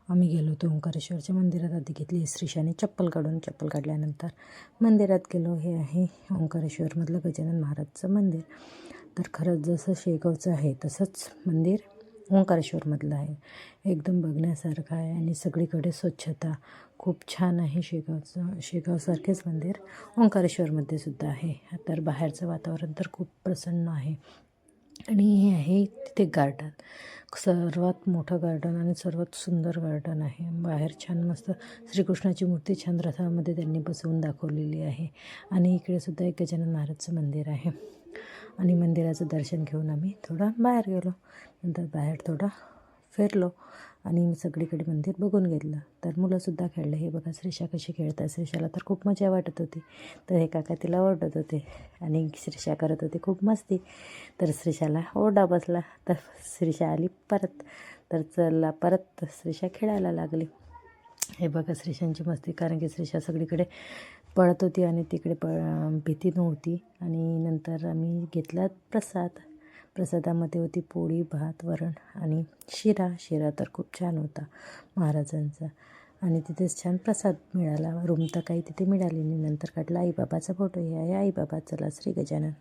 आम्ही गेलो होतो ओंकारेश्वरच्या मंदिरात. आधी घेतली श्रीशाने चप्पल काढल्यानंतर मंदिरात गेलो. हे आहे ओंकारेश्वरमधलं गजानन महाराजचं मंदिर. तर खरंच जसं शेगावचं आहे तसंच मंदिर ओंकारेश्वरमधलं आहे. एकदम बघण्यासारखं आहे आणि सगळीकडे स्वच्छता खूप छान आहे. शेगावसारखेच मंदिर ओंकारेश्वरमध्ये सुद्धा आहे. तर बाहेरचं वातावरण तर खूप प्रसन्न आहे. आणि हे आहे तिथे गार्डन, सर्वात मोठं गार्डन आणि सर्वात सुंदर गार्डन आहे. बाहेर छान मस्त श्रीकृष्णाची मूर्ती छान रथामध्ये त्यांनी बसवून दाखवलेली आहे. आणि इकडे सुद्धा एक गजानन महाराजचं मंदिर आहे. आणि मंदिराचं दर्शन घेऊन आम्ही थोडा बाहेर गेलो. नंतर बाहेर थोडा फिरलो आणि सगळीकडे मंदिर बघून घेतलं. तर मुलंसुद्धा खेळले. हे बघा श्रीशा कशी खेळतात. श्रीशाला तर खूप मजा वाटत होती. तर हे काका तिला ओरडत होते आणि श्रीशा करत होती खूप मस्ती. तर श्रीशाला ओरडा बसला. तर श्रीशा आली परत. तर चला परत श्रीशा खेळायला लागली. हे बघा श्रीशांची मस्ती, कारण की श्रीशा सगळीकडे पळत होती आणि तिकडे भीती नव्हती. आणि नंतर आम्ही घेतला प्रसादामध्ये होती पोळी, भात, वरण आणि शिरा तर खूप छान होता महाराजांचा. आणि तिथेच छान प्रसाद मिळाला. रूम तर काही तिथे मिळाली नाही. नंतर काढला आईबाबाचा फोटो. हे आहे आईबाबा. चला श्री गजानन.